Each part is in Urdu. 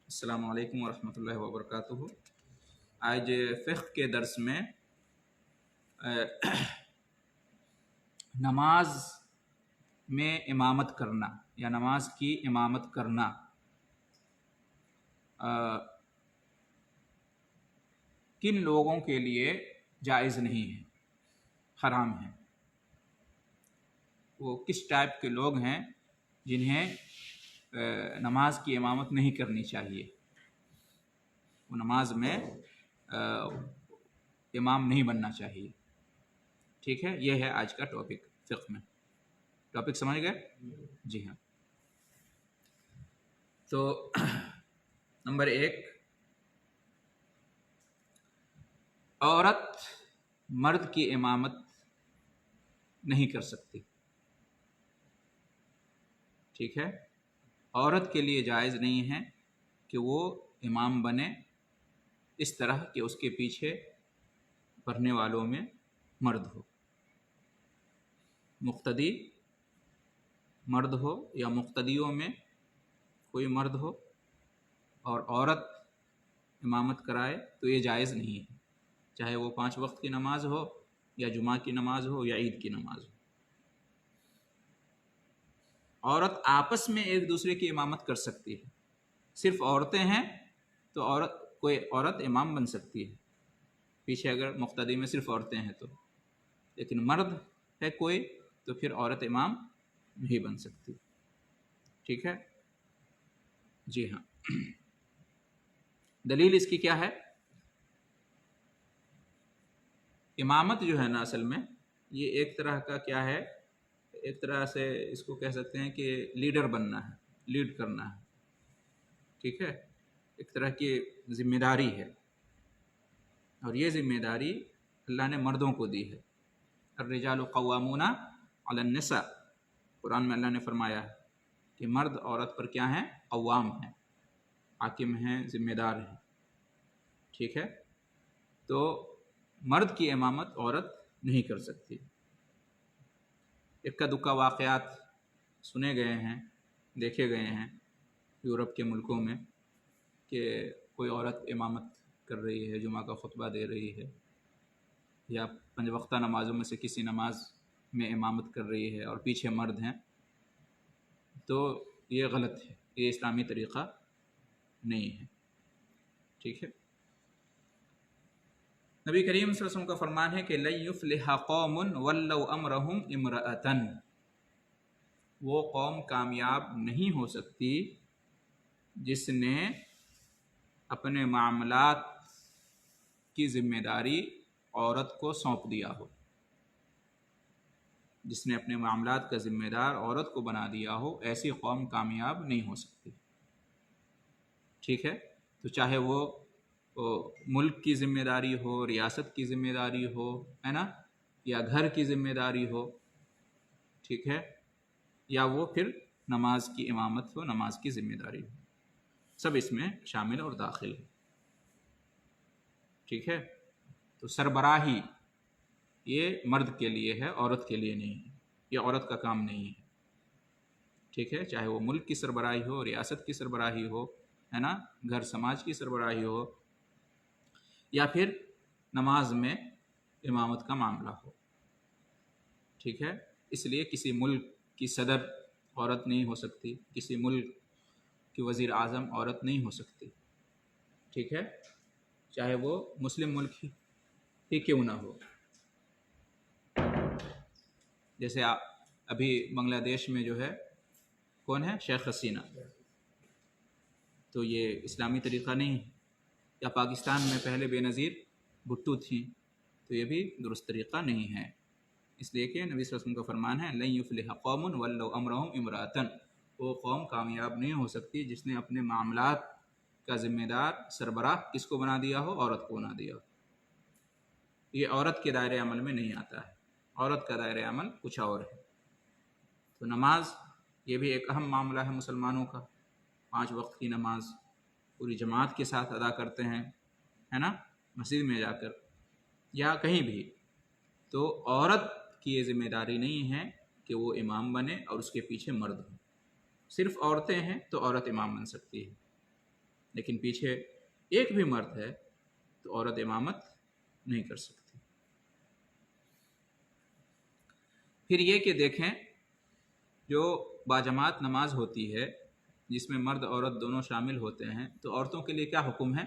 السلام علیکم ورحمۃ اللہ وبرکاتہ۔ آج فقہ کے درس میں نماز میں امامت کرنا یا نماز کی امامت کرنا کن لوگوں کے لیے جائز نہیں ہے، حرام ہے۔ وہ کس ٹائپ کے لوگ ہیں جنہیں نماز کی امامت نہیں کرنی چاہیے، وہ نماز میں امام نہیں بننا چاہیے۔ ٹھیک ہے، یہ ہے آج کا ٹاپک فقہ میں۔ ٹاپک سمجھ گئے؟ جی ہاں۔ تو نمبر 1، عورت مرد کی امامت نہیں کر سکتی۔ ٹھیک ہے، عورت کے لیے جائز نہیں ہے کہ وہ امام بنے، اس طرح کہ اس کے پیچھے پڑھنے والوں میں مرد ہو، مقتدی مرد ہو یا مقتدیوں میں کوئی مرد ہو اور عورت امامت کرائے تو یہ جائز نہیں ہے، چاہے وہ 5 وقت کی نماز ہو یا جمعہ کی نماز ہو یا عید کی نماز ہو۔ عورت آپس میں ایک دوسرے کی امامت کر سکتی ہے، صرف عورتیں ہیں تو کوئی عورت امام بن سکتی ہے پیچھے، اگر مقتدی میں صرف عورتیں ہیں تو، لیکن مرد ہے کوئی تو پھر عورت امام نہیں بن سکتی۔ ٹھیک ہے، جی ہاں۔ دلیل اس کی کیا ہے؟ امامت جو ہے نا، اصل میں یہ ایک طرح کا کیا ہے، ایک طرح سے اس کو کہہ سکتے ہیں کہ لیڈر بننا ہے، لیڈ کرنا ہے۔ ٹھیک ہے، ایک طرح کی ذمہ داری ہے، اور یہ ذمہ داری اللہ نے مردوں کو دی ہے۔ الرجال قوامون علی النساء، قرآن میں اللہ نے فرمایا ہے کہ مرد عورت پر کیا ہیں؟ قوام ہیں، حاکم ہیں، ذمہ دار ہیں۔ ٹھیک ہے، تو مرد کی امامت عورت نہیں کر سکتی۔ اکا دکا واقعات سنے گئے ہیں، دیکھے گئے ہیں یورپ کے ملکوں میں کہ کوئی عورت امامت کر رہی ہے، جمعہ کا خطبہ دے رہی ہے، یا 5 وقتہ نمازوں میں سے کسی نماز میں امامت کر رہی ہے اور پیچھے مرد ہیں، تو یہ غلط ہے، یہ اسلامی طریقہ نہیں ہے۔ ٹھیک ہے، نبی کریم صلی اللہ علیہ وسلم کا فرمان ہے کہ لن یفلح قوم ولوا امرهم امرأۃ، وہ قوم کامیاب نہیں ہو سکتی جس نے اپنے معاملات کی ذمہ داری عورت کو سونپ دیا ہو، جس نے اپنے معاملات کا ذمہ دار عورت کو بنا دیا ہو، ایسی قوم کامیاب نہیں ہو سکتی۔ ٹھیک ہے، تو چاہے وہ ملک کی ذمہ داری ہو، ریاست کی ذمہ داری ہو، ہے نا، یا گھر کی ذمہ داری ہو، ٹھیک ہے، یا وہ پھر نماز کی امامت ہو، نماز کی ذمہ داری ہو، سب اس میں شامل اور داخل ہے۔ ٹھیک ہے، تو سربراہی یہ مرد کے لیے ہے، عورت کے لیے نہیں ہے، یہ عورت کا کام نہیں ہے۔ ٹھیک ہے، چاہے وہ ملک کی سربراہی ہو، ریاست کی سربراہی ہو، ہے نا، گھر سماج کی سربراہی ہو، یا پھر نماز میں امامت کا معاملہ ہو۔ ٹھیک ہے، اس لیے کسی ملک کی صدر عورت نہیں ہو سکتی، کسی ملک کی وزیر اعظم عورت نہیں ہو سکتی۔ ٹھیک ہے، چاہے وہ مسلم ملک ہی کیوں نہ ہو۔ جیسے ابھی بنگلہ دیش میں جو ہے کون ہے؟ شیخ حسینہ، تو یہ اسلامی طریقہ نہیں ہے۔ یا پاکستان میں پہلے بے نظیر بھٹو تھیں، تو یہ بھی درست طریقہ نہیں ہے، اس لیے کہ نبی صلی اللہ علیہ وسلم کا فرمان ہے لن یفلح قوم ولوا امرهم امرأۃ، وہ قوم کامیاب نہیں ہو سکتی جس نے اپنے معاملات کا ذمہ دار سربراہ کس کو بنا دیا ہو؟ عورت کو بنا دیا ہو۔ یہ عورت کے دائرۂ عمل میں نہیں آتا ہے، عورت کا دائرۂ عمل کچھ اور ہے۔ تو نماز یہ بھی ایک اہم معاملہ ہے مسلمانوں کا، 5 وقت کی نماز پوری جماعت کے ساتھ ادا کرتے ہیں، ہے نا، مسجد میں جا کر یا کہیں بھی، تو عورت کی یہ ذمہ داری نہیں ہے کہ وہ امام بنے اور اس کے پیچھے مرد ہو۔ صرف عورتیں ہیں تو عورت امام بن سکتی ہے۔ لیکن پیچھے ایک بھی مرد ہے تو عورت امامت نہیں کر سکتی۔ پھر یہ کہ دیکھیں جو باجماعت نماز ہوتی ہے جس میں مرد عورت دونوں شامل ہوتے ہیں، تو عورتوں کے لیے کیا حکم ہے؟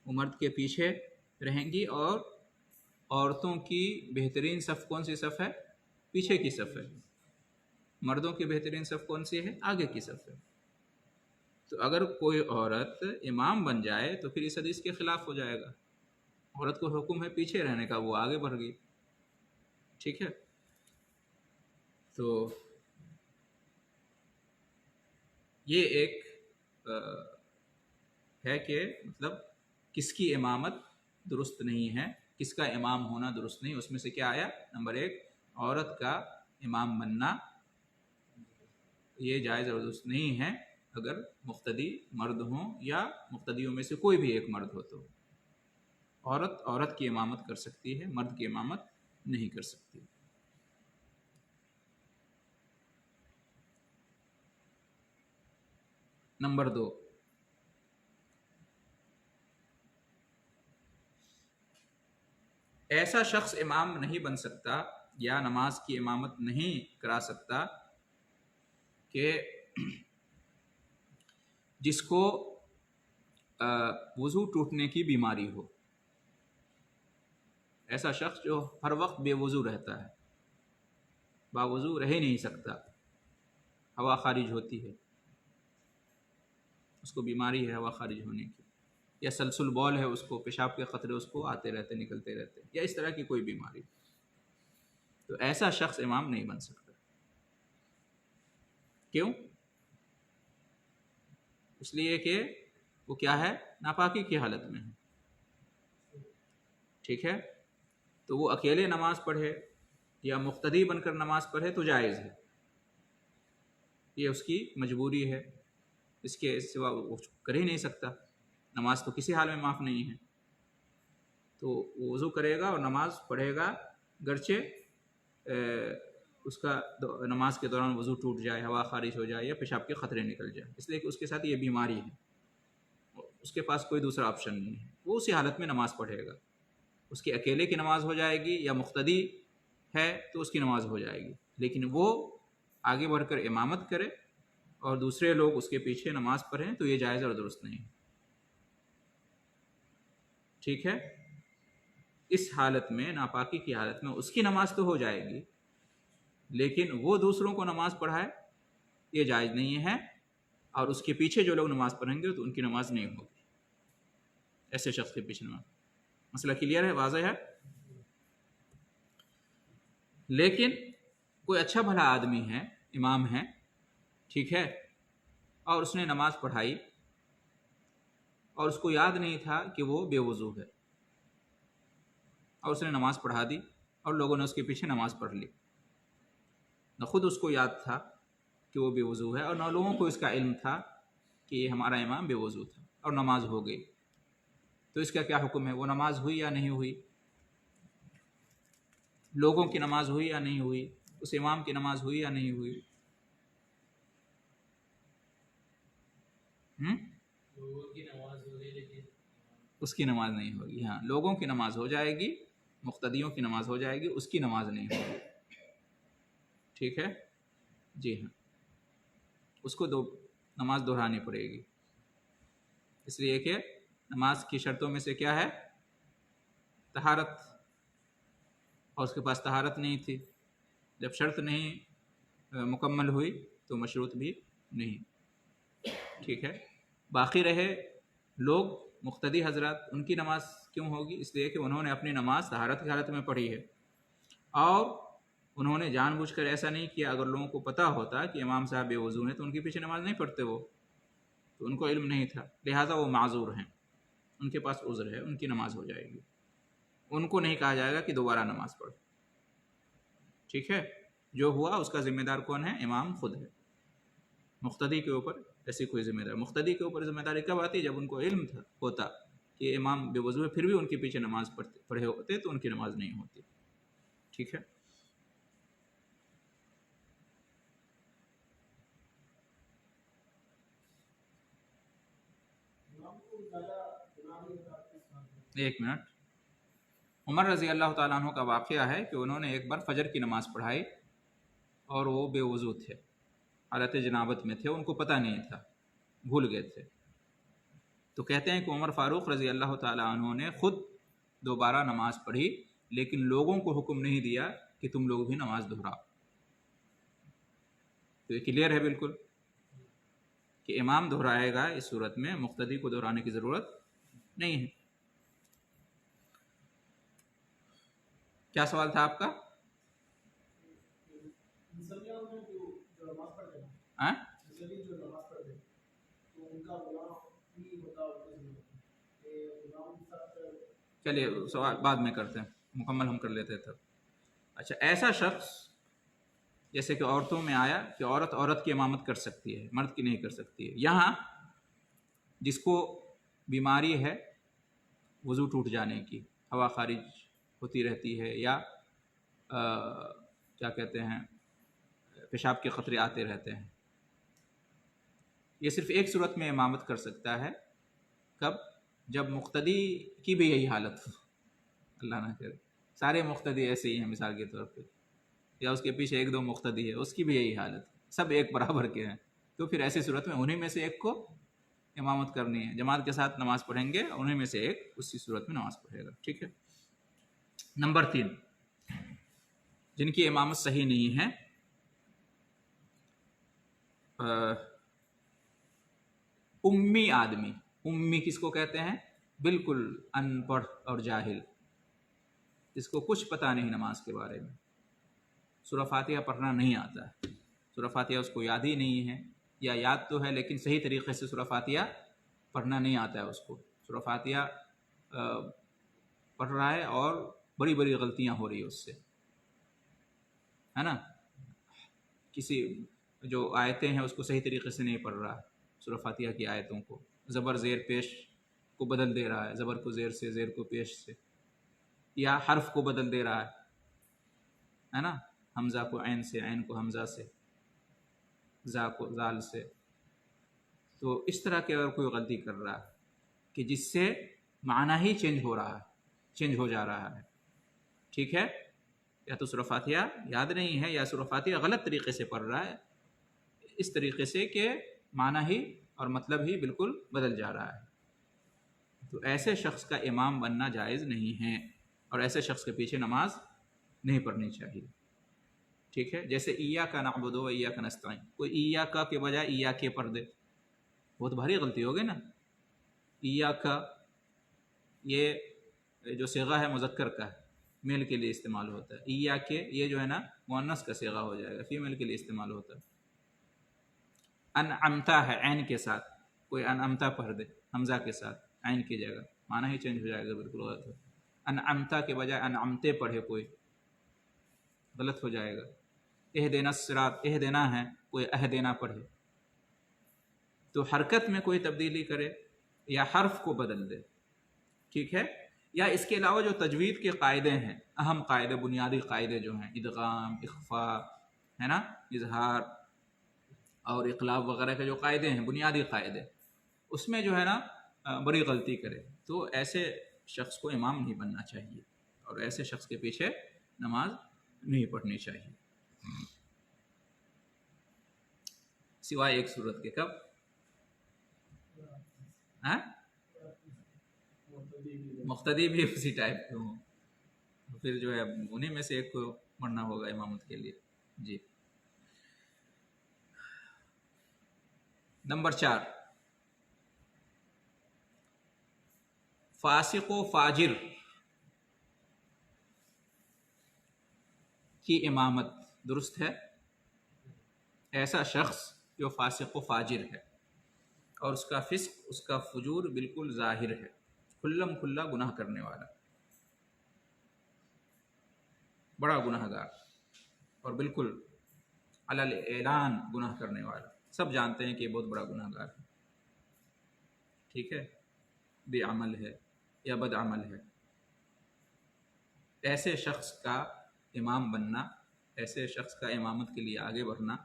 وہ مرد کے پیچھے رہیں گی، اور عورتوں کی بہترین صف کون سی صف ہے؟ پیچھے کی صف ہے۔ مردوں کی بہترین صف کون سی ہے؟ آگے کی صف ہے۔ تو اگر کوئی عورت امام بن جائے تو پھر اس حدیث کے خلاف ہو جائے گا۔ عورت کو حکم ہے پیچھے رہنے کا، وہ آگے بڑھ گئی، ٹھیک ہے؟ تو یہ ایک ہے کہ مطلب کس کی امامت درست نہیں ہے، کس کا امام ہونا درست نہیں۔ اس میں سے کیا آیا؟ نمبر 1، عورت کا امام بننا یہ جائز اور درست نہیں ہے اگر مقتدی مرد ہوں یا مقتدیوں میں سے کوئی بھی ایک مرد ہو، تو عورت کی امامت کر سکتی ہے، مرد کی امامت نہیں کر سکتی۔ نمبر 2، ایسا شخص امام نہیں بن سکتا یا نماز کی امامت نہیں کرا سکتا کہ جس کو وضو ٹوٹنے کی بیماری ہو۔ ایسا شخص جو ہر وقت بے وضو رہتا ہے، باوضو رہ ہی نہیں سکتا، ہوا خارج ہوتی ہے، اس کو بیماری ہے ہوا خارج ہونے کی، یا سلسل بول ہے، اس کو پیشاب کے قطرے اس کو آتے رہتے نکلتے رہتے، یا اس طرح کی کوئی بیماری، تو ایسا شخص امام نہیں بن سکتا۔ کیوں؟ اس لیے کہ وہ کیا ہے؟ ناپاکی کی حالت میں ہے، ٹھیک ہے؟ تو وہ اکیلے نماز پڑھے یا مقتدی بن کر نماز پڑھے تو جائز ہے، یہ اس کی مجبوری ہے، اس کے سوا وہ کر ہی نہیں سکتا، نماز تو کسی حال میں معاف نہیں ہے۔ تو وہ وضو کرے گا اور نماز پڑھے گا، گرچہ اس کا نماز کے دوران وضو ٹوٹ جائے، ہوا خارج ہو جائے یا پیشاب کے خطرے نکل جائے، اس لیے کہ اس کے ساتھ یہ بیماری ہے، اس کے پاس کوئی دوسرا آپشن نہیں ہے، وہ اسی حالت میں نماز پڑھے گا۔ اس کی اکیلے کی نماز ہو جائے گی، یا مقتدی ہے تو اس کی نماز ہو جائے گی، لیکن وہ آگے بڑھ کر امامت کرے اور دوسرے لوگ اس کے پیچھے نماز پڑھیں تو یہ جائز اور درست نہیں، ٹھیک ہے؟ اس حالت میں، ناپاکی کی حالت میں، اس کی نماز تو ہو جائے گی، لیکن وہ دوسروں کو نماز پڑھائے یہ جائز نہیں ہے، اور اس کے پیچھے جو لوگ نماز پڑھیں گے تو ان کی نماز نہیں ہوگی، ایسے شخص کے پیچھے نماز۔ مسئلہ کلیئر ہے؟ واضح ہے؟ لیکن کوئی اچھا بھلا آدمی ہے، امام ہے، ٹھیک ہے، اور اس نے نماز پڑھائی اور اس کو یاد نہیں تھا کہ وہ بے وضو ہے، اور اس نے نماز پڑھا دی اور لوگوں نے اس کے پیچھے نماز پڑھ لی، نہ خود اس کو یاد تھا کہ وہ بے وضو ہے اور نہ لوگوں کو اس کا علم تھا کہ یہ ہمارا امام بے وضو تھا، اور نماز ہو گئی، تو اس کا کیا حکم ہے؟ وہ نماز ہوئی یا نہیں ہوئی؟ لوگوں کی نماز ہوئی یا نہیں ہوئی؟ اس امام کی نماز ہوئی یا نہیں ہوئی؟ لوگوں کی نماز ہوگی لیکن اس کی نماز نہیں ہوگی۔ ہاں، لوگوں کی نماز ہو جائے گی، مقتدیوں کی نماز ہو جائے گی، اس کی نماز نہیں ہوگی، ٹھیک ہے؟ جی ہاں، اس کو نماز دہرانی پڑے گی، اس لیے کہ نماز کی شرطوں میں سے کیا ہے؟ طہارت، اور اس کے پاس طہارت نہیں تھی، جب شرط نہیں مکمل ہوئی تو مشروط بھی نہیں، ٹھیک ہے؟ باقی رہے لوگ مقتدی حضرات، ان کی نماز کیوں ہوگی؟ اس لیے کہ انہوں نے اپنی نماز طہارت کی حالت میں پڑھی ہے، اور انہوں نے جان بوجھ کر ایسا نہیں کیا۔ اگر لوگوں کو پتہ ہوتا کہ امام صاحب بے وضو ہیں تو ان کے پیچھے نماز نہیں پڑھتے، وہ تو ان کو علم نہیں تھا، لہٰذا وہ معذور ہیں، ان کے پاس عذر ہے، ان کی نماز ہو جائے گی، ان کو نہیں کہا جائے گا کہ دوبارہ نماز پڑھ، ٹھیک ہے؟ جو ہوا اس کا ذمہ دار کون ہے؟ امام خود ہے، مقتدی کے اوپر ایسی کوئی ذمہ داری، مقتدی کے اوپر ذمہ داری کب آتی؟ جب ان کو علم ہوتا کہ امام بے وضو ہے، پھر بھی ان کے پیچھے نماز پڑھے ہوتے تو ان کی نماز نہیں ہوتی، ٹھیک ہے؟ ایک منٹ. عمر رضی اللہ تعالیٰ عنہ کا واقعہ ہے کہ انہوں نے ایک بار فجر کی نماز پڑھائی اور وہ بے وضو تھے، حالت جنابت میں تھے، ان کو پتہ نہیں تھا، بھول گئے تھے. تو کہتے ہیں کہ عمر فاروق رضی اللہ تعالیٰ عنہ نے خود دوبارہ نماز پڑھی، لیکن لوگوں کو حکم نہیں دیا کہ تم لوگ بھی نماز دہراؤ. تو یہ کلیئر ہے بالکل کہ امام دہرائے گا، اس صورت میں مقتدی کو دہرانے کی ضرورت نہیں ہے. کیا سوال تھا آپ کا؟ چلیے سوال بعد میں کرتے ہیں، مکمل ہم کر لیتے تھے. اچھا، ایسا شخص جیسے کہ عورتوں میں آیا کہ عورت کی امامت کر سکتی ہے، مرد کی نہیں کر سکتی ہے. یہاں جس کو بیماری ہے وضو ٹوٹ جانے کی، ہوا خارج ہوتی رہتی ہے، یا کیا کہتے ہیں پیشاب کے قطرے آتے رہتے ہیں، یہ صرف ایک صورت میں امامت کر سکتا ہے. کب؟ جب مقتدی کی بھی یہی حالت ہو. اللہ نہ کرے سارے مقتدی ایسے ہی ہیں مثال کے طور پہ، یا اس کے پیچھے ایک دو مقتدی ہے، اس کی بھی یہی حالت، سب ایک برابر کے ہیں، تو پھر ایسی صورت میں انہی میں سے ایک کو امامت کرنی ہے. جماعت کے ساتھ نماز پڑھیں گے، انہی میں سے ایک اسی صورت میں نماز پڑھے گا. ٹھیک ہے. نمبر 3، جن کی امامت صحیح نہیں ہے، امی آدمی. امی کس کو کہتے ہیں؟ بالکل ان پڑھ اور جاہل، جس کو کچھ پتہ نہیں نماز کے بارے میں، سورہ فاتحہ پڑھنا نہیں آتا ہے، سورہ فاتحہ اس کو یاد ہی نہیں ہے، یا یاد تو ہے لیکن صحیح طریقے سے سورہ فاتحہ پڑھنا نہیں آتا ہے اس کو. سورہ فاتحہ پڑھ رہا ہے اور بڑی بڑی غلطیاں ہو رہی ہے اس سے، ہے نا. کسی جو آیتیں ہیں اس کو صحیح طریقے سے نہیں پڑھ رہا ہے، سورہ فاتحہ کی آیتوں کو زبر زیر پیش کو بدل دے رہا ہے، زبر کو زیر سے، زیر کو پیش سے، یا حرف کو بدل دے رہا ہے نا، حمزہ کو عین سے، عین کو حمزہ سے، زا کو زال سے. تو اس طرح کے اگر کوئی غلطی کر رہا ہے کہ جس سے معنی ہی چینج ہو رہا ہے، چینج ہو جا رہا ہے، ٹھیک ہے، یا تو سورہ فاتحہ یاد نہیں ہے، یا سورہ فاتحہ غلط طریقے سے پڑھ رہا ہے، اس طریقے سے کہ معنی ہی اور مطلب ہی بالکل بدل جا رہا ہے، تو ایسے شخص کا امام بننا جائز نہیں ہے، اور ایسے شخص کے پیچھے نماز نہیں پڑھنی چاہیے. ٹھیک ہے. جیسے ایاک نعبد و ایاک نستعین، کوئی ایاک کے بجائے ایاک پڑھ دے، بہت بھاری غلطی ہوگی نا. ایاک یہ جو صیغہ ہے مذکر کا ہے، میل کے لیے استعمال ہوتا ہے. ایاک یہ جو ہے نا مؤنث کا صیغہ ہو جائے گا، فیمیل کے لیے استعمال ہوتا ہے. انعمتا ہے عین کے ساتھ، کوئی انعمتا پڑھ دے حمزہ کے ساتھ عین کی جگہ، معنی ہی چینج ہو جائے گا، بالکل غلط ہے. انعمتا کے بجائے انعمتے پڑھے کوئی، غلط ہو جائے گا. اہدنا الصراط، اہدنا ہے، کوئی اہدنا پڑھے، تو حرکت میں کوئی تبدیلی کرے یا حرف کو بدل دے، ٹھیک ہے. یا اس کے علاوہ جو تجوید کے قاعدے ہیں، اہم قاعدے، بنیادی قاعدے جو ہیں، ادغام، اخفاء، ہے نا، اظہار اور اقلاب وغیرہ کے جو قاعدے ہیں، بنیادی قاعدے، اس میں جو ہے نا بڑی غلطی کرے، تو ایسے شخص کو امام نہیں بننا چاہیے، اور ایسے شخص کے پیچھے نماز نہیں پڑھنی چاہیے، سوائے ایک صورت کے. کب؟ مقتدی بھی اسی ٹائپ کے ہوں، پھر جو ہے انہیں میں سے ایک کو پڑھنا ہوگا امامت کے لیے. جی. نمبر 4، فاسق و فاجر کی امامت درست ہے. ایسا شخص جو فاسق و فاجر ہے اور اس کا فسق، اس کا فجور بالکل ظاہر ہے، کھلم کھلا گناہ کرنے والا، بڑا گناہ گار، اور بالکل علی الاعلان گناہ کرنے والا، سب جانتے ہیں کہ یہ بہت بڑا گناہ گار ہے، ٹھیک ہے، بے عمل ہے یا بد عمل ہے. ایسے شخص کا امام بننا، ایسے شخص کا امامت کے لیے آگے بڑھنا،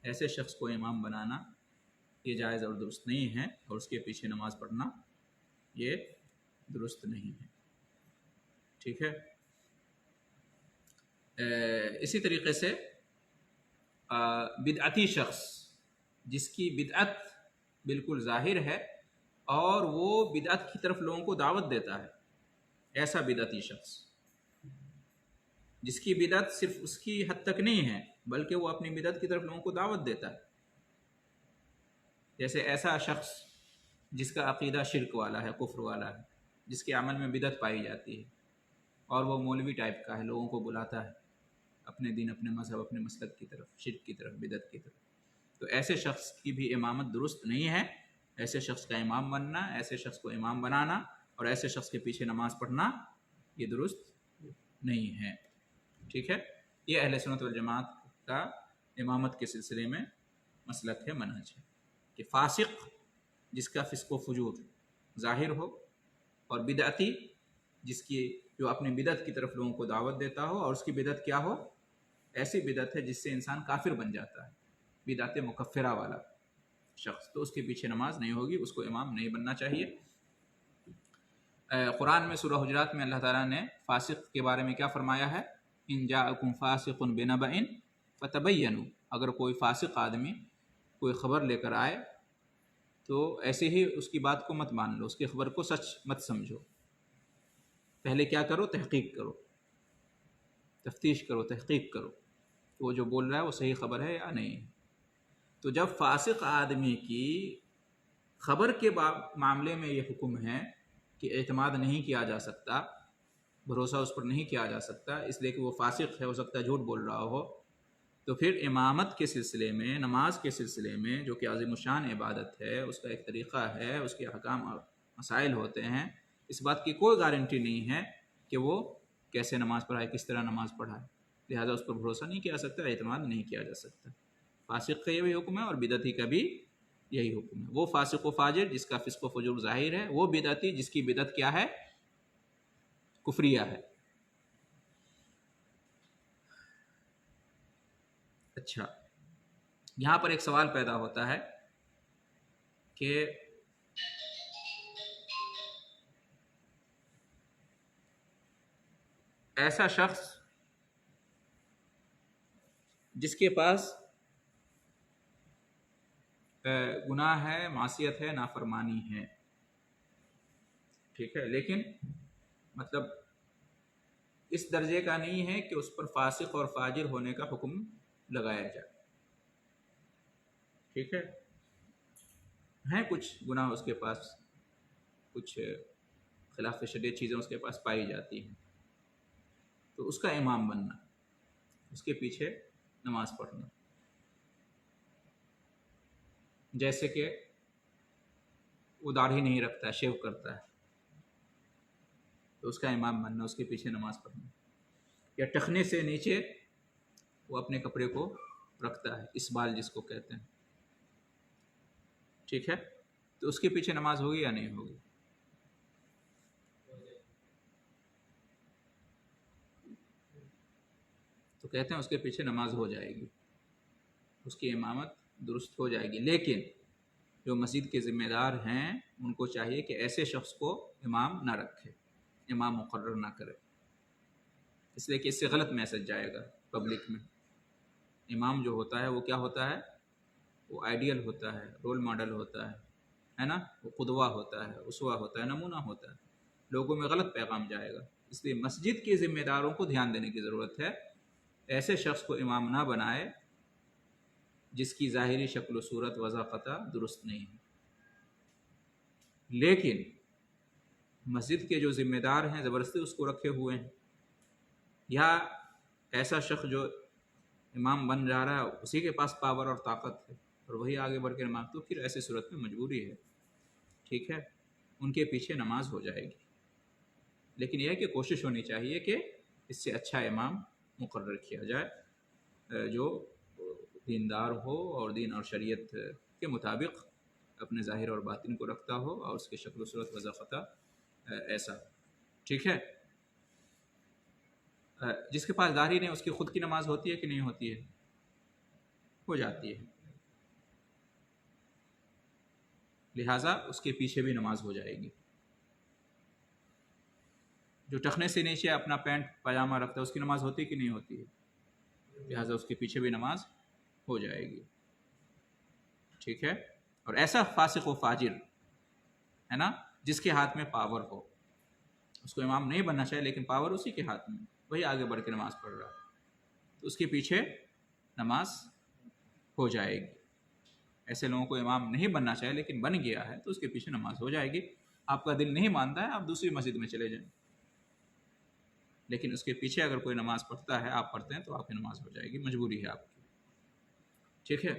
ایسے شخص کو امام بنانا، یہ جائز اور درست نہیں ہے، اور اس کے پیچھے نماز پڑھنا یہ درست نہیں ہے، ٹھیک ہے۔ اسی طریقے سے بدعتی شخص جس کی بدعت بالکل ظاہر ہے اور وہ بدعت کی طرف لوگوں کو دعوت دیتا ہے، ایسا بدعتی شخص جس کی بدعت صرف اس کی حد تک نہیں ہے بلکہ وہ اپنی بدعت کی طرف لوگوں کو دعوت دیتا ہے، جیسے ایسا شخص جس کا عقیدہ شرک والا ہے، کفر والا ہے، جس کے عمل میں بدعت پائی جاتی ہے اور وہ مولوی ٹائپ کا ہے، لوگوں کو بلاتا ہے اپنے دین، اپنے مذہب، اپنے مسلک کی طرف، شرک کی طرف، بدعت کی طرف، تو ایسے شخص کی بھی امامت درست نہیں ہے۔ ایسے شخص کا امام بننا، ایسے شخص کو امام بنانا اور ایسے شخص کے پیچھے نماز پڑھنا یہ درست نہیں ہے، ٹھیک ہے۔ یہ اہل سنت والجماعت کا امامت کے سلسلے میں مسلک ہے، منہج ہے کہ فاسق جس کا فسق و فجور ظاہر ہو اور بدعتی جس کی جو اپنی بدعت کی طرف لوگوں کو دعوت دیتا ہو اور اس کی بدعت کیا ہو، ایسی بدعت ہے جس سے انسان کافر بن جاتا ہے، بدعت مکفرہ والا شخص، تو اس کے پیچھے نماز نہیں ہوگی، اس کو امام نہیں بننا چاہیے۔ قرآن میں سورہ حجرات میں اللہ تعالیٰ نے فاسق کے بارے میں کیا فرمایا ہے؟ ان جاءکم فاسق بنبأ فتبینوا، اگر کوئی فاسق آدمی کوئی خبر لے کر آئے تو ایسے ہی اس کی بات کو مت مان لو، اس کی خبر کو سچ مت سمجھو، پہلے کیا کرو؟ تحقیق کرو، تفتیش کرو، تحقیق کرو کہ وہ جو بول رہا ہے وہ صحیح خبر ہے یا نہیں ہے۔ تو جب فاسق آدمی کی خبر کے معاملے میں یہ حکم ہے کہ اعتماد نہیں کیا جا سکتا، بھروسہ اس پر نہیں کیا جا سکتا، اس لیے کہ وہ فاسق ہے، ہو سکتا ہے جھوٹ بول رہا ہو، تو پھر امامت کے سلسلے میں، نماز کے سلسلے میں جو کہ عظیم الشان عبادت ہے، اس کا ایک طریقہ ہے، اس کے احکام اور مسائل ہوتے ہیں، اس بات کی کوئی گارنٹی نہیں ہے کہ وہ کیسے نماز پڑھائے، کس طرح نماز پڑھائے، لہٰذا اس پر بھروسہ نہیں کیا جا سکتا، اعتماد نہیں کیا جا سکتا۔ فاسق کا یہ بھی حکم ہے اور بدعتی کا بھی یہی حکم ہے۔ وہ فاسق و فاجر جس کا فسق و فجور ظاہر ہے، وہ بدعتی جس کی بدعت کیا ہے؟ کفریہ ہے۔ اچھا، یہاں پر ایک سوال پیدا ہوتا ہے کہ ایسا شخص جس کے پاس گناہ ہے، معصیت ہے، نافرمانی ہے، ٹھیک ہے، لیکن مطلب اس درجے کا نہیں ہے کہ اس پر فاسق اور فاجر ہونے کا حکم لگایا جائے، ٹھیک ہے، ہیں کچھ گناہ اس کے پاس، کچھ خلاف شریعت چیزیں اس کے پاس پائی جاتی ہیں، تو اس کا امام بننا، اس کے پیچھے نماز پڑھنا، جیسے کہ وہ داڑھی نہیں رکھتا ہے، شیو کرتا ہے، تو اس کا امام بننا، اس کے پیچھے نماز پڑھنا، یا ٹخنے سے نیچے وہ اپنے کپڑے کو رکھتا ہے، اسبال جس کو کہتے ہیں، ٹھیک ہے، تو اس کے پیچھے نماز ہوگی یا نہیں ہوگی؟ تو کہتے ہیں اس کے پیچھے نماز ہو جائے گی، اس کی امامت درست ہو جائے گی، لیکن جو مسجد کے ذمہ دار ہیں ان کو چاہیے کہ ایسے شخص کو امام نہ رکھے، امام مقرر نہ کرے، اس لیے کہ اس سے غلط میسج جائے گا پبلک میں۔ امام جو ہوتا ہے وہ کیا ہوتا ہے؟ وہ آئیڈیل ہوتا ہے، رول ماڈل ہوتا ہے نا، وہ قدوہ ہوتا ہے، اسوہ ہوتا ہے، نمونہ ہوتا ہے، لوگوں میں غلط پیغام جائے گا، اس لیے مسجد کے ذمہ داروں کو دھیان دینے کی ضرورت ہے، ایسے شخص کو امام نہ بنائے جس کی ظاہری شکل و صورت وضاقتہ درست نہیں ہے، لیکن مسجد کے جو ذمہ دار ہیں زبردستی اس کو رکھے ہوئے ہیں، یا ایسا شخص جو امام بن جا رہا ہے اسی کے پاس پاور اور طاقت ہے اور وہی آگے بڑھ کے نماز، تو پھر ایسی صورت میں مجبوری ہے، ٹھیک ہے، ان کے پیچھے نماز ہو جائے گی، لیکن یہ ہے کہ کوشش ہونی چاہیے کہ اس سے اچھا امام مقرر کیا جائے جو دیندار ہو اور دین اور شریعت کے مطابق اپنے ظاہر اور باطن کو رکھتا ہو اور اس کے شکل و صورت وضاقتہ ایسا، ٹھیک ہے۔ جس کے پاس داڑھی نہیں اس کی خود کی نماز ہوتی ہے کہ نہیں ہوتی ہے؟ ہو جاتی ہے، لہٰذا اس کے پیچھے بھی نماز ہو جائے گی، جو ٹخنے سے نیچے اپنا پینٹ پاجامہ رکھتا ہے اس کی نماز ہوتی کہ نہیں ہوتی ہے؟ لہٰذا اس کے پیچھے بھی نماز ہو جائے گی، ٹھیک ہے۔ اور ایسا فاسق و فاجر ہے نا جس کے ہاتھ میں پاور ہو، اس کو امام نہیں بننا چاہیے لیکن پاور اسی کے ہاتھ میں، وہی آگے بڑھ کے نماز پڑھ رہا ہے، تو اس کے پیچھے نماز ہو جائے گی۔ ایسے لوگوں کو امام نہیں بننا چاہیے لیکن بن گیا ہے تو اس کے پیچھے نماز ہو جائے گی۔ آپ کا دل نہیں مانتا ہے، آپ دوسری مسجد میں چلے جائیں، لیکن اس کے پیچھے اگر کوئی نماز پڑھتا ہے، آپ پڑھتے ہیں، تو آپ کی نماز ہو جائے گی، مجبوری ہے آپ کی، ٹھیک ہے۔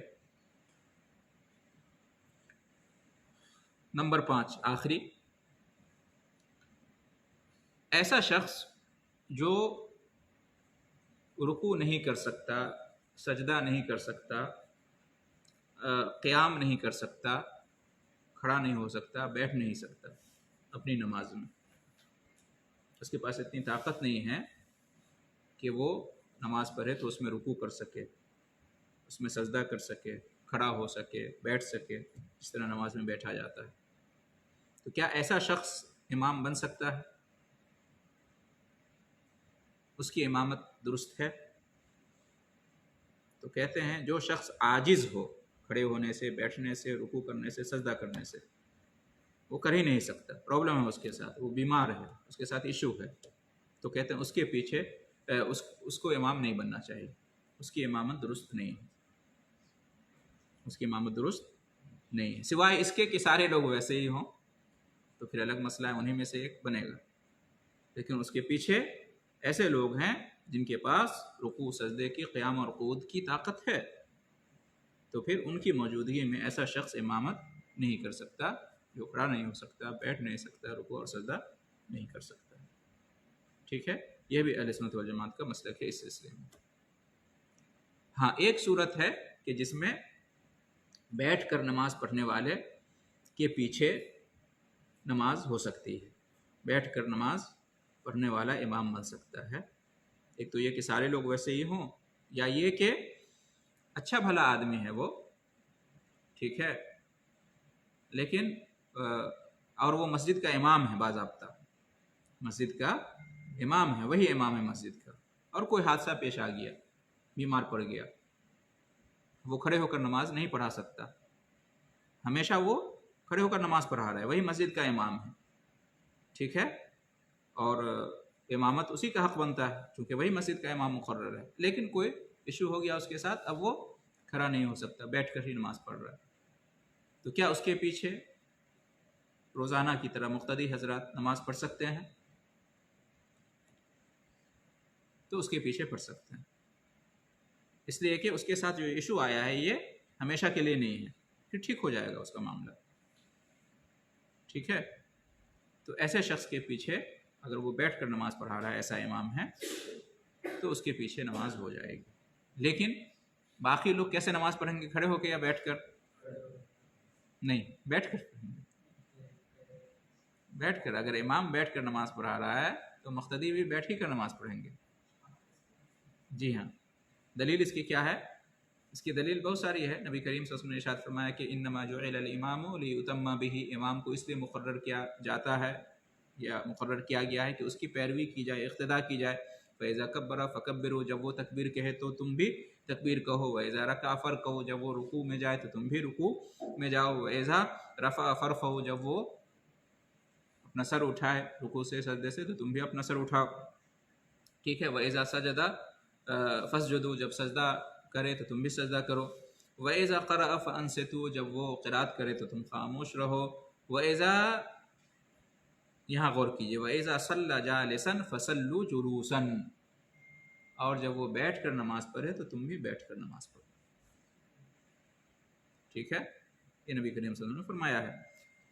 نمبر 5 آخری، ایسا شخص جو رکوع نہیں کر سکتا، سجدہ نہیں کر سکتا، قیام نہیں کر سکتا، کھڑا نہیں ہو سکتا، بیٹھ نہیں سکتا اپنی نماز میں، اس کے پاس اتنی طاقت نہیں ہے کہ وہ نماز پڑھے تو اس میں رکوع کر سکے، اس میں سجدہ کر سکے، کھڑا ہو سکے، بیٹھ سکے، اس طرح نماز میں بیٹھا جاتا ہے، تو کیا ایسا شخص امام بن سکتا ہے؟ اس کی امامت درست ہے؟ تو کہتے ہیں جو شخص عاجز ہو کھڑے ہونے سے، بیٹھنے سے، رکوع کرنے سے، سجدہ کرنے سے، وہ کر ہی نہیں سکتا، پرابلم ہے اس کے ساتھ، وہ بیمار ہے، اس کے ساتھ ایشو ہے، تو کہتے ہیں اس کے پیچھے اس کو امام نہیں بننا چاہیے، اس کی امامت درست نہیں ہے، اس کی امامت درست نہیں ہے، سوائے اس کے کہ سارے لوگ ویسے ہی ہوں تو پھر الگ مسئلہ ہے، انہی میں سے ایک بنے گا، لیکن اس کے پیچھے ایسے لوگ ہیں جن کے پاس رکوع سجدے کی، قیام اور قعود کی طاقت ہے، تو پھر ان کی موجودگی میں ایسا شخص امامت نہیں کر سکتا، جو کھڑا نہیں ہو سکتا، بیٹھ نہیں سکتا، رکوع اور سجدہ نہیں کر سکتا، ٹھیک ہے۔ یہ بھی اہل سنت والجماعت کا مسلک ہے اس سلسلے میں۔ ہاں ایک صورت ہے کہ جس میں بیٹھ کر نماز پڑھنے والے کے پیچھے نماز ہو سکتی ہے، بیٹھ کر نماز پڑھنے والا امام بن سکتا ہے، ایک تو یہ کہ سارے لوگ ویسے ہی ہوں، یا یہ کہ اچھا بھلا آدمی ہے وہ، ٹھیک ہے، لیکن اور وہ مسجد کا امام ہے، باضابطہ مسجد کا امام ہے، وہی امام ہے مسجد کا، اور کوئی حادثہ پیش آ گیا، بیمار پڑ گیا، وہ کھڑے ہو کر نماز نہیں پڑھا سکتا، ہمیشہ وہ کھڑے ہو کر نماز پڑھا رہا ہے، وہی مسجد کا امام ہے، ٹھیک ہے، اور امامت اسی کا حق بنتا ہے چونکہ وہی مسجد کا امام مقرر ہے، لیکن کوئی ایشو ہو گیا اس کے ساتھ، اب وہ کھڑا نہیں ہو سکتا، بیٹھ کر ہی نماز پڑھ رہا ہے، تو کیا اس کے پیچھے روزانہ کی طرح مقتدی حضرات نماز پڑھ سکتے ہیں؟ تو اس کے پیچھے پڑھ سکتے ہیں، اس لیے کہ اس کے ساتھ جو ایشو آیا ہے یہ ہمیشہ کے لیے نہیں ہے، پھر ٹھیک ہو جائے گا اس کا معاملہ، ٹھیک ہے۔ تو ایسے شخص کے پیچھے اگر وہ بیٹھ کر نماز پڑھا رہا ہے، ایسا امام ہے، تو اس کے پیچھے نماز ہو جائے گی، لیکن باقی لوگ کیسے نماز پڑھیں گے، کھڑے ہو کے یا بیٹھ کر؟ نہیں، بیٹھ کر پڑھیں گے، بیٹھ کر، اگر امام بیٹھ کر نماز پڑھا رہا ہے تو مقتدی بھی بیٹھ ہی کر نماز پڑھیں گے، جی ہاں۔ دلیل اس کی کیا ہے؟ اس کی دلیل بہت ساری ہے، نبی کریم صلی اللہ علیہ وسلم نے ارشاد فرمایا کہ انما جعل الامام لیتم بہ، امام کو اس لیے مقرر کیا جاتا ہے یا مقرر کیا گیا ہے کہ اس کی پیروی کی جائے، اقتداء کی جائے، فاذا کبر فکبروا، جب وہ تکبیر کہے تو تم بھی تکبیر کہو، واذا رکع فرکعوا، جب وہ رکوع میں جائے تو تم بھی رکوع میں جاؤ، واذا رفع فارفعوا، جب وہ اپنا سر اٹھائے رکوع سے سجدے سے تو تم بھی اپنا سر اٹھاؤ، ٹھیک ہے، واذا سجد فسجدوا، جب سجدہ کرے تو تم بھی سجدہ کرو، وَإِذَا قَرَأَ فَأَنصِتُوا، جب وہ قرات کرے تو تم خاموش رہو، وَإِذَا، یہاں غور کیجئے، وَإِذَا صَلَّى جَالِسًا فَصَلُّوا جُلُوسًا، اور جب وہ بیٹھ کر نماز پڑھے تو تم بھی بیٹھ کر نماز پڑھو، ٹھیک ہے، یہ نبی کریم صلی اللہ علیہ وسلم نے فرمایا ہے۔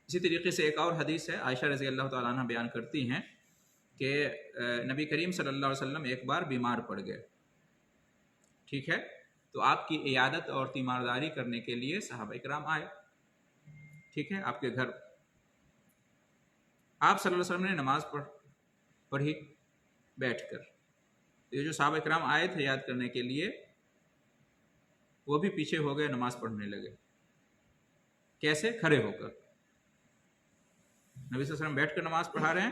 اسی طریقے سے ایک اور حدیث ہے، عائشہ رضی اللہ تعالیٰ عنہ بیان کرتی ہیں کہ نبی کریم صلی اللہ علیہ وسلم ایک بار بیمار پڑ گئے، ٹھیک ہے، تو آپ کی عیادت اور تیمارداری کرنے کے لیے صحابہ اکرام آئے، ٹھیک ہے، آپ کے گھر، آپ صلی اللہ علیہ وسلم نے نماز پڑھی بیٹھ کر، یہ جو صحابہ اکرام آئے تھے یاد کرنے کے لیے وہ بھی پیچھے ہو گئے، نماز پڑھنے لگے، کیسے؟ کھڑے ہو کر، نبی صلی اللہ علیہ وسلم بیٹھ کر نماز پڑھا رہے ہیں،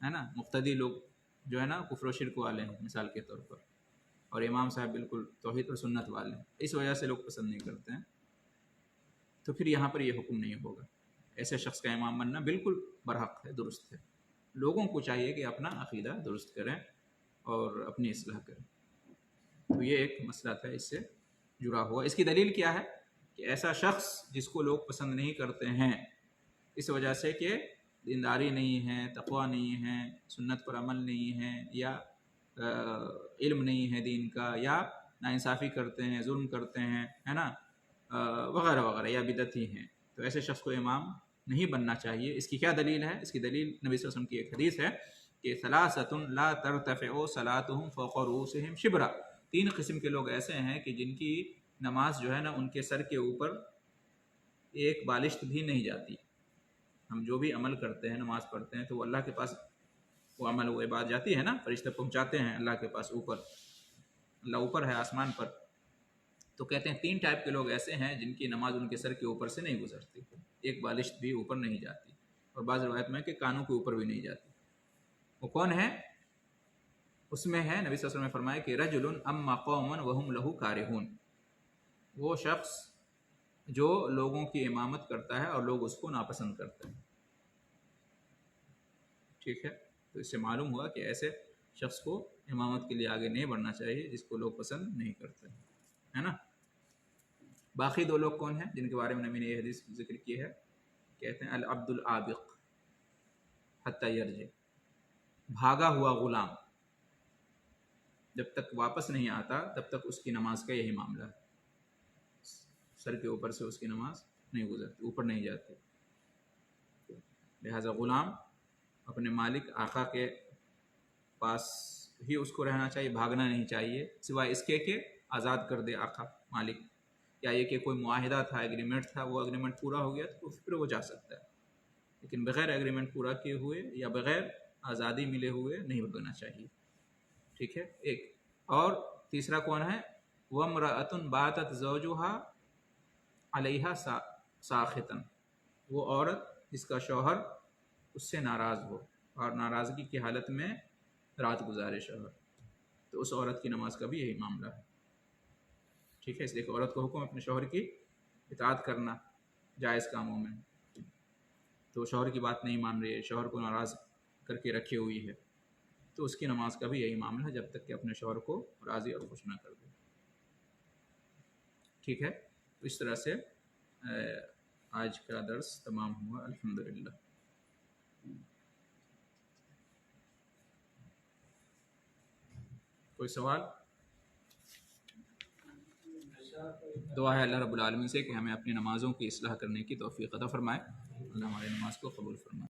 ہے نا، مقتدی لوگ جو ہے نا کفر و شرک والے ہیں مثال کے طور پر، اور امام صاحب بالکل توحید اور سنت والے ہیں، اس وجہ سے لوگ پسند نہیں کرتے ہیں، تو پھر یہاں پر یہ حکم نہیں ہوگا۔ ایسے شخص کا امام بننا بالکل برحق ہے، درست ہے۔ لوگوں کو چاہیے کہ اپنا عقیدہ درست کریں اور اپنی اصلاح کریں۔ تو یہ ایک مسئلہ تھا اس سے جڑا ہوا۔ اس کی دلیل کیا ہے کہ ایسا شخص جس کو لوگ پسند نہیں کرتے ہیں اس وجہ سے کہ دینداری نہیں ہے، تقوی نہیں ہے، سنت پر عمل نہیں ہے، یا علم نہیں ہے دین کا، یا ناانصافی کرتے ہیں، ظلم کرتے ہیں، ہے نا، وغیرہ وغیرہ، یا بدعتی ہیں، تو ایسے شخص کو امام نہیں بننا چاہیے۔ اس کی کیا دلیل ہے؟ اس کی دلیل نبی صلی اللہ علیہ وسلم کی ایک حدیث ہے کہ ثلاثۃ لا ترتفع صلاتهم فوق رؤوسهم شبرا، 3 قسم کے لوگ ایسے ہیں کہ جن کی نماز جو ہے نا ان کے سر کے اوپر ایک بالشت بھی نہیں جاتی۔ ہم جو بھی عمل کرتے ہیں، نماز پڑھتے ہیں، تو وہ اللہ کے پاس وہ عمل وہ عبادت جاتی ہے نا، فرشتے پہنچاتے ہیں اللہ کے پاس اوپر، اللہ اوپر ہے آسمان پر۔ تو کہتے ہیں 3 ٹائپ کے لوگ ایسے ہیں جن کی نماز ان کے سر کے اوپر سے نہیں گزرتی، ایک بالشت بھی اوپر نہیں جاتی، اور بعض روایت میں کہ کانوں کے اوپر بھی نہیں جاتی۔ وہ کون ہے؟ اس میں ہے نبی صلی اللہ علیہ وسلم نے فرمایا کہ رجل اما قوما وهم له کارہون، وہ شخص جو لوگوں کی امامت کرتا ہے اور لوگ اس کو ناپسند کرتے ہیں۔ ٹھیک ہے، تو اس سے معلوم ہوا کہ ایسے شخص کو امامت کے لیے آگے نہیں بڑھنا چاہیے جس کو لوگ پسند نہیں کرتے، ہے نا۔ باقی 2 لوگ کون ہیں جن کے بارے میں نبی نے یہ حدیث ذکر کی ہے؟ کہتے ہیں العبد العابق حتی یرجع، بھاگا ہوا غلام، جب تک واپس نہیں آتا تب تک اس کی نماز کا یہی معاملہ ہے، سر کے اوپر سے اس کی نماز نہیں گزرتی، اوپر نہیں جاتی۔ لہذا غلام اپنے مالک آقا کے پاس ہی اس کو رہنا چاہیے، بھاگنا نہیں چاہیے، سوائے اس کے کہ آزاد کر دے آقا مالک، یا یہ کہ کوئی معاہدہ تھا، ایگریمنٹ تھا، وہ ایگریمنٹ پورا ہو گیا تو پھر وہ جا سکتا ہے، لیکن بغیر ایگریمنٹ پورا کیے ہوئے یا بغیر آزادی ملے ہوئے نہیں بھاگنا چاہیے۔ ٹھیک ہے، ایک اور تیسرا کون ہے؟ وَامْرَأَةٌ بَاتَتْ زَوْجُهَا عَلَيْهَا سَاخِطًا، وہ عورت جس کا شوہر اس سے ناراض ہو اور ناراضگی کی حالت میں رات گزارے شوہر، تو اس عورت کی نماز کا بھی یہی معاملہ ہے۔ ٹھیک ہے، اس لیے کہ عورت کو حکم اپنے شوہر کی اطاعت کرنا جائز کاموں میں، تو شوہر کی بات نہیں مان رہی ہے، شوہر کو ناراض کر کے رکھی ہوئی ہے، تو اس کی نماز کا بھی یہی معاملہ ہے جب تک کہ اپنے شوہر کو راضی اور خوش نہ کر دے۔ ٹھیک ہے، تو اس طرح سے آج کا درس تمام ہوا، الحمدللہ۔ کوئی سوال؟ دعا ہے اللہ رب العالمین سے کہ ہمیں اپنی نمازوں کی اصلاح کرنے کی توفیق عطا فرمائے، اللہ ہماری نماز کو قبول فرمائے۔